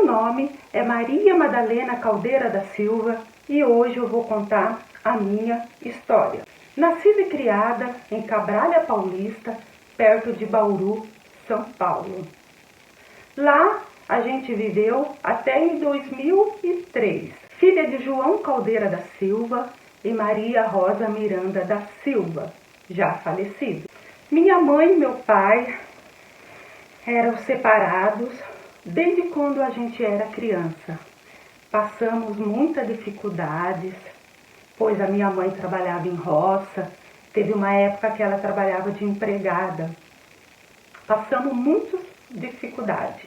nome é Maria Madalena Caldeira da Silva e hoje eu vou contar a minha história. Nascida e criada em Cabralha Paulista, perto de Bauru, São Paulo. Lá a gente viveu até em 2003. Filha de João Caldeira da Silva e Maria Rosa Miranda da Silva, já falecido. Minha mãe e meu pai eram separados desde quando a gente era criança. Passamos muitas dificuldades, pois a minha mãe trabalhava em roça, teve uma época que ela trabalhava de empregada. Passamos muitas dificuldades.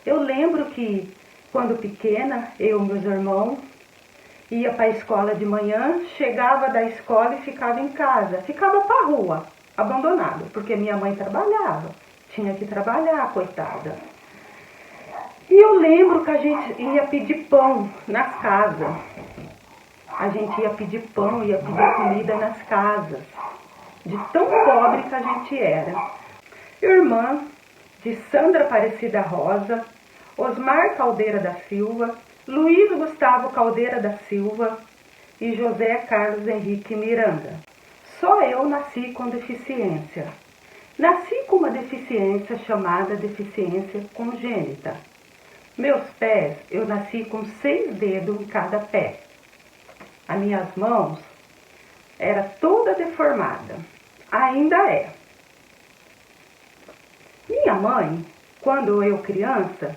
Eu lembro que quando pequena, eu e meus irmãos ia para a escola de manhã, chegava da escola e ficava em casa, ficava para a rua, abandonado, porque minha mãe trabalhava, tinha que trabalhar, coitada. E eu lembro que a gente ia pedir pão nas casas. A gente ia pedir pão, ia pedir comida nas casas, de tão pobre que a gente era. Irmã de Sandra Aparecida Rosa, Osmar Caldeira da Silva, Luiz Gustavo Caldeira da Silva e José Carlos Henrique Miranda. Só eu nasci com deficiência. Nasci com uma deficiência chamada deficiência congênita. Meus pés, eu nasci com 6 dedos em cada pé. As minhas mãos era toda deformada. Ainda é. Minha mãe, quando eu criança,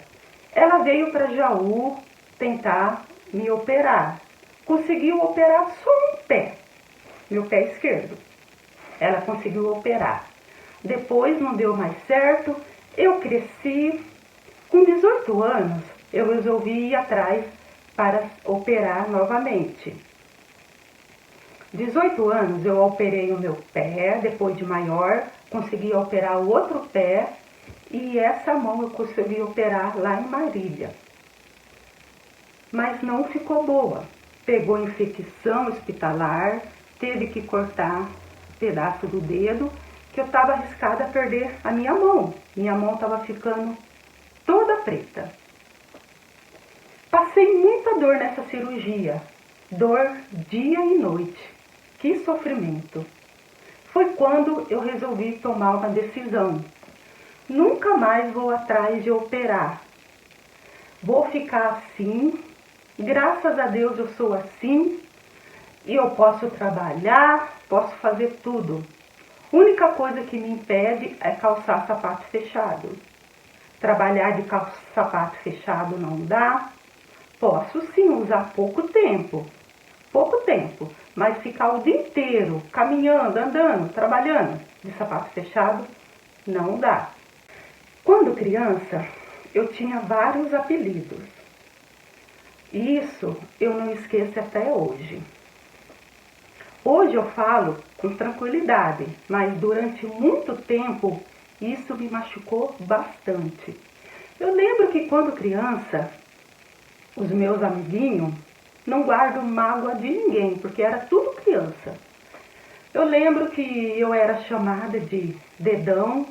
ela veio para Jaú tentar me operar. Conseguiu operar só um pé, meu pé esquerdo. Ela conseguiu operar. Depois não deu mais certo, eu cresci. Com 18 anos, eu resolvi ir atrás para operar novamente. 18 anos eu operei o meu pé, depois de maior, consegui operar o outro pé e essa mão eu consegui operar lá em Marília. Mas não ficou boa. Pegou infecção hospitalar, teve que cortar pedaço do dedo, que eu estava arriscada a perder a minha mão. Minha mão estava ficando toda preta. Passei muita dor nessa cirurgia, dor dia e noite. Que sofrimento! Foi quando eu resolvi tomar uma decisão. Nunca mais vou atrás de operar. Vou ficar assim. Graças a Deus eu sou assim. E eu posso trabalhar, posso fazer tudo. A única coisa que me impede é calçar sapato fechado. Trabalhar de sapato fechado não dá. Posso sim usar pouco tempo, mas ficar o dia inteiro caminhando, andando, trabalhando de sapato fechado não dá. Quando criança, eu tinha vários apelidos. Isso eu não esqueço até hoje. Hoje eu falo com tranquilidade, mas durante muito tempo isso me machucou bastante. Eu lembro que quando criança, os meus amiguinhos, não guardam mágoa de ninguém, porque era tudo criança. Eu lembro que eu era chamada de dedão,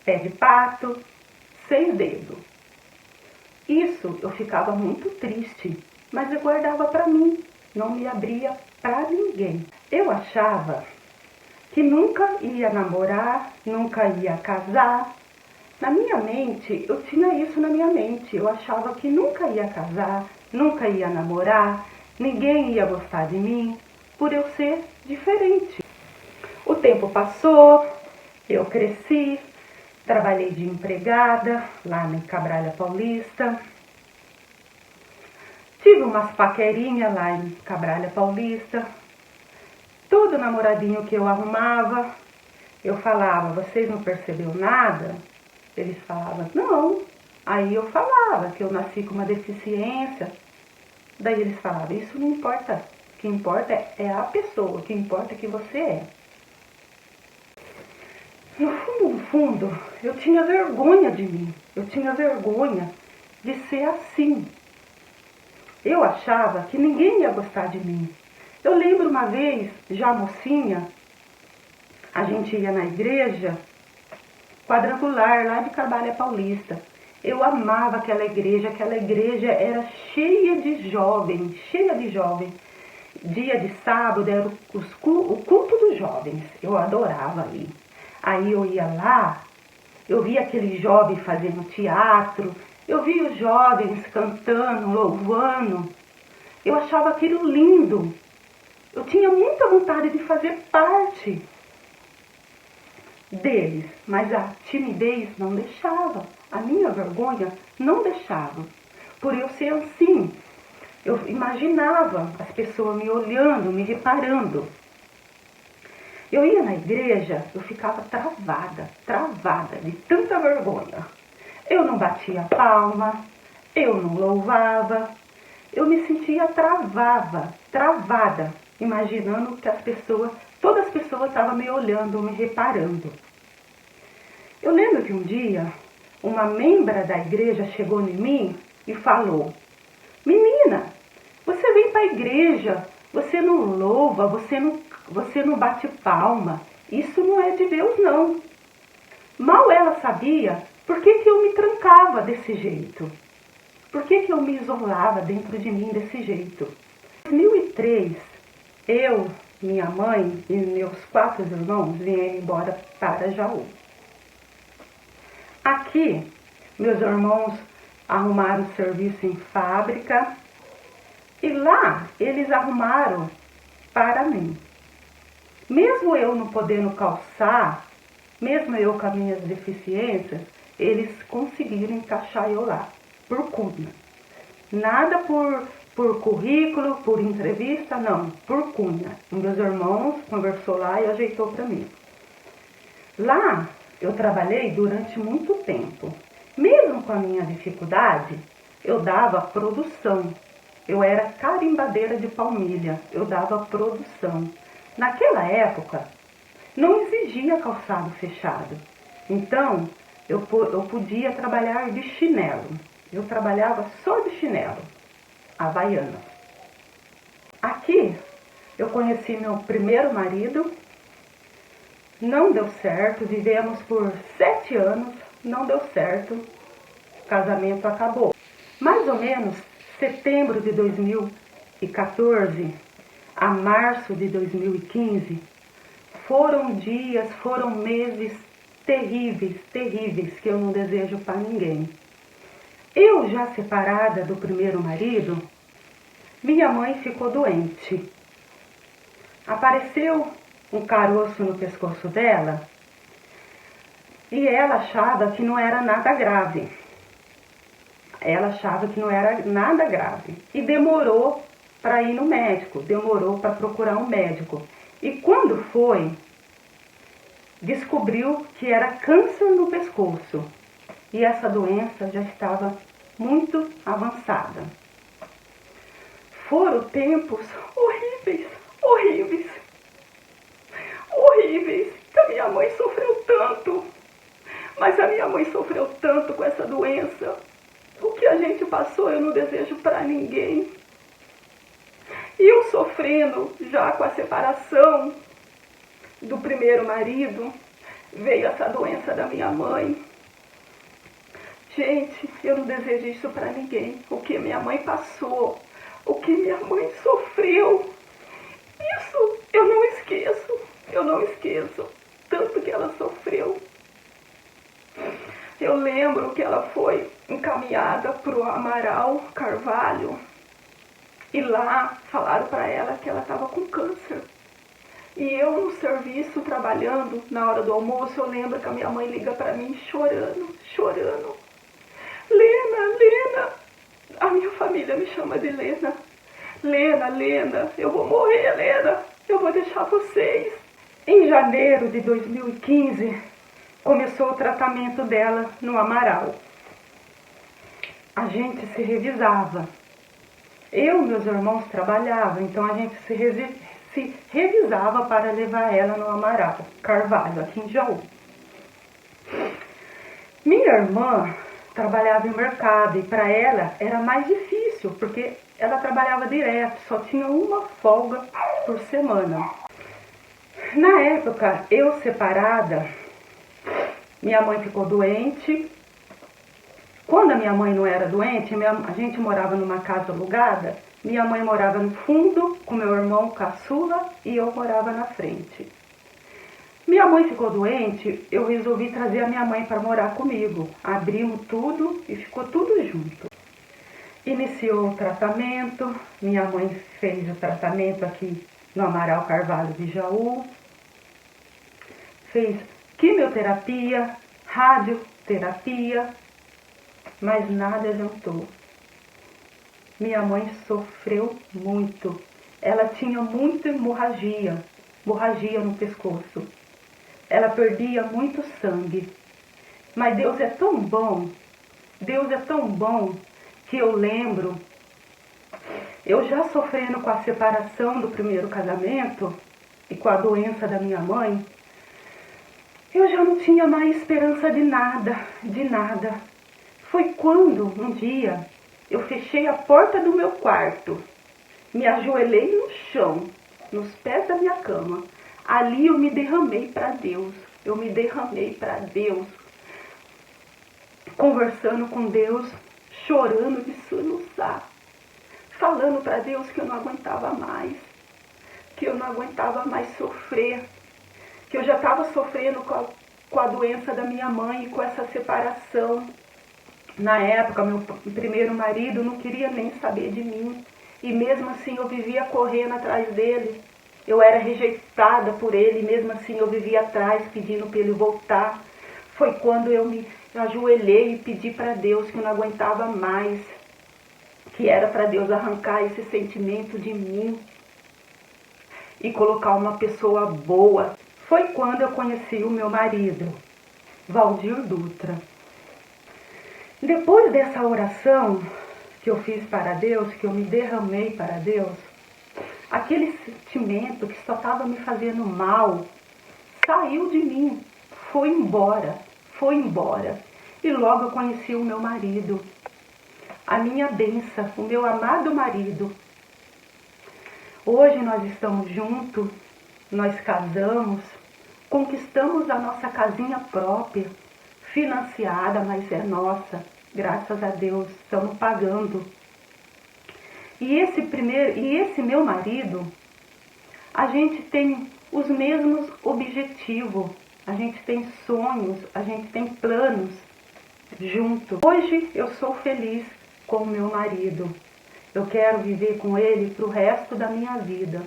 pé de pato, 6 dedos. Isso eu ficava muito triste, mas eu guardava para mim, não me abria para ninguém. Eu achava que nunca ia namorar, nunca ia casar. Na minha mente, eu tinha isso na minha mente. Eu achava que nunca ia casar, nunca ia namorar, ninguém ia gostar de mim, por eu ser diferente. O tempo passou, eu cresci, trabalhei de empregada lá em Cabralha Paulista. Tive umas paquerinhas lá em Cabralha Paulista. Todo namoradinho que eu arrumava, eu falava, vocês não perceberam nada? Eles falavam, não. Aí eu falava que eu nasci com uma deficiência. Daí eles falavam, isso não importa. O que importa é a pessoa, o que importa é que você é. No fundo, eu tinha vergonha de mim. Eu tinha vergonha de ser assim. Eu achava que ninguém ia gostar de mim. Eu lembro uma vez, já mocinha, a gente ia na igreja quadrangular lá de Cabralha Paulista. Eu amava aquela igreja era cheia de jovens, cheia de jovens. Dia de sábado era o culto dos jovens, eu adorava ir. Aí eu ia lá, eu via aqueles jovens fazendo teatro, eu via os jovens cantando, louvando, eu achava aquilo lindo. Eu tinha muita vontade de fazer parte deles, mas a timidez não deixava, a minha vergonha não deixava. Por eu ser assim, eu imaginava as pessoas me olhando, me reparando. Eu ia na igreja, eu ficava travada de tanta vergonha. Eu não batia palma, eu não louvava, eu me sentia travada, imaginando que todas as pessoas estavam me olhando, me reparando. Eu lembro que um dia, uma membra da igreja chegou em mim e falou: menina, você vem para a igreja, você não louva, você não bate palma, isso não é de Deus não. Mal ela sabia por que eu me trancava desse jeito, por que eu me isolava dentro de mim desse jeito. Em 2003, eu, minha mãe e meus 4 irmãos vieram embora para Jaú. Aqui, meus irmãos arrumaram serviço em fábrica e lá eles arrumaram para mim. Mesmo eu não podendo calçar, mesmo eu com as minhas deficiências, eles conseguiram encaixar eu lá, por cunha. Nada por currículo, por entrevista, não, por cunha. Um dos irmãos conversou lá e ajeitou para mim. Lá eu trabalhei durante muito tempo. Mesmo com a minha dificuldade, eu dava produção. Eu era carimbadeira de palmilha, eu dava produção. Naquela época, não exigia calçado fechado. Então, eu podia trabalhar de chinelo. Eu trabalhava só de chinelo, havaiana. Aqui, eu conheci meu primeiro marido. Não deu certo, vivemos por 7 anos, não deu certo, o casamento acabou. Mais ou menos setembro de 2014 a março de 2015, foram meses terríveis, que eu não desejo para ninguém. Eu já separada do primeiro marido, minha mãe ficou doente. Apareceu um caroço no pescoço dela e ela achava que não era nada grave. E demorou para ir no médico, demorou para procurar um médico. E quando foi, descobriu que era câncer no pescoço. E essa doença já estava muito avançada. Foram tempos horríveis, que a minha mãe sofreu tanto. Mas a minha mãe sofreu tanto com essa doença. O que a gente passou eu não desejo para ninguém. E eu sofrendo já com a separação do primeiro marido, veio essa doença da minha mãe. Gente, eu não desejo isso para ninguém. O que minha mãe passou, o que minha mãe sofreu, isso eu não esqueço. Tanto que ela sofreu. Eu lembro que ela foi encaminhada para o Amaral Carvalho. E lá falaram para ela que ela estava com câncer. E eu no serviço, trabalhando, na hora do almoço, eu lembro que a minha mãe liga para mim chorando. Lena, a minha família me chama de Lena. Lena, eu vou morrer, Lena, eu vou deixar vocês. Em janeiro de 2015, começou o tratamento dela no Amaral. A gente se revisava. Eu e meus irmãos trabalhavam, então a gente se revisava para levar ela no Amaral Carvalho, aqui em Jaú. Minha irmã trabalhava em mercado e para ela era mais difícil, porque ela trabalhava direto, só tinha uma folga por semana. Na época, eu separada, minha mãe ficou doente. Quando a minha mãe não era doente, a gente morava numa casa alugada, minha mãe morava no fundo, com meu irmão caçula, e eu morava na frente. Minha mãe ficou doente, eu resolvi trazer a minha mãe para morar comigo. Abrimos tudo e ficou tudo junto. Iniciou o tratamento, minha mãe fez o tratamento aqui no Amaral Carvalho de Jaú, fez quimioterapia, radioterapia, mas nada adiantou. Minha mãe sofreu muito, ela tinha muita hemorragia no pescoço, ela perdia muito sangue, mas Deus é tão bom que eu lembro, eu já sofrendo com a separação do primeiro casamento e com a doença da minha mãe, eu já não tinha mais esperança de nada. Foi quando, um dia, eu fechei a porta do meu quarto, me ajoelhei no chão, nos pés da minha cama. Ali eu me derramei para Deus, conversando com Deus, chorando de soluçar, falando para Deus que eu não aguentava mais, sofrer, que eu já estava sofrendo com a doença da minha mãe e com essa separação. Na época, meu primeiro marido não queria nem saber de mim, e mesmo assim eu vivia correndo atrás dele. Eu era rejeitada por ele, e mesmo assim eu vivia atrás, pedindo para ele voltar. Foi quando eu me ajoelhei e pedi para Deus que eu não aguentava mais, que era para Deus arrancar esse sentimento de mim e colocar uma pessoa boa. Foi quando eu conheci o meu marido, Valdir Dutra. Depois dessa oração que eu fiz para Deus, que eu me derramei para Deus, aquele sentimento que só estava me fazendo mal, saiu de mim, foi embora. E logo eu conheci o meu marido, a minha bênção, o meu amado marido. Hoje nós estamos juntos, nós casamos, conquistamos a nossa casinha própria, financiada, mas é nossa, graças a Deus, estamos pagando. E esse meu marido, a gente tem os mesmos objetivos, a gente tem sonhos, a gente tem planos junto. Hoje eu sou feliz com o meu marido. Eu quero viver com ele para o resto da minha vida.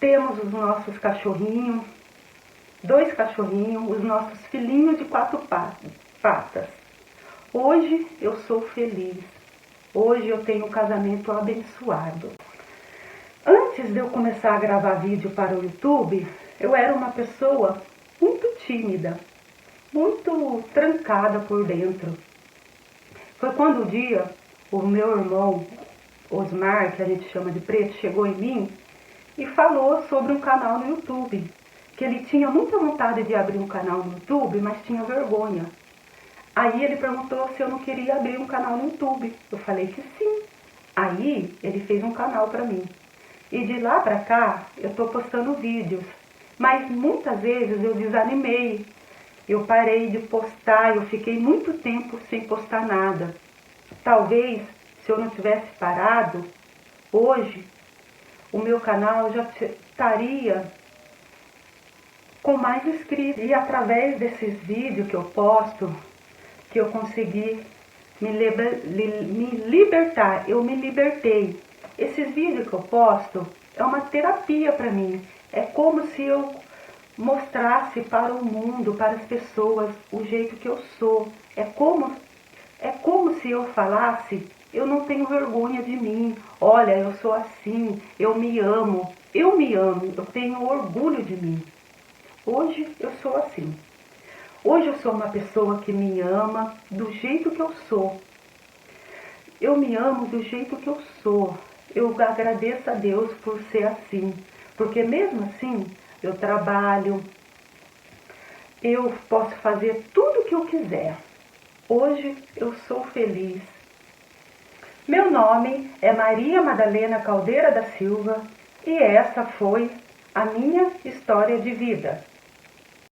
Temos os nossos cachorrinhos, 2 cachorrinhos, os nossos filhinhos de 4 patas. Hoje eu sou feliz. Hoje eu tenho um casamento abençoado. Antes de eu começar a gravar vídeo para o YouTube, eu era uma pessoa muito tímida, muito trancada por dentro. Foi quando um dia o meu irmão Osmar, que a gente chama de Preto, chegou em mim e falou sobre um canal no YouTube, que ele tinha muita vontade de abrir um canal no YouTube, mas tinha vergonha. Aí ele perguntou se eu não queria abrir um canal no YouTube. Eu falei que sim. Aí ele fez um canal para mim. E de lá para cá eu estou postando vídeos. Mas muitas vezes eu desanimei. Eu parei de postar, eu fiquei muito tempo sem postar nada. Talvez, se eu não tivesse parado, hoje o meu canal já estaria com mais inscritos. E através desses vídeos que eu posto, que eu consegui me libertar, eu me libertei. Esses vídeos que eu posto é uma terapia para mim. É como se eu mostrasse para o mundo, para as pessoas, o jeito que eu sou. É como se eu falasse, eu não tenho vergonha de mim. Olha, eu sou assim, eu me amo, eu tenho orgulho de mim. Hoje eu sou assim. Hoje eu sou uma pessoa que me ama do jeito que eu sou. Eu me amo do jeito que eu sou. Eu agradeço a Deus por ser assim. Porque mesmo assim, eu trabalho, eu posso fazer tudo o que eu quiser. Hoje eu sou feliz. Meu nome é Maria Madalena Caldeira da Silva e essa foi a minha história de vida.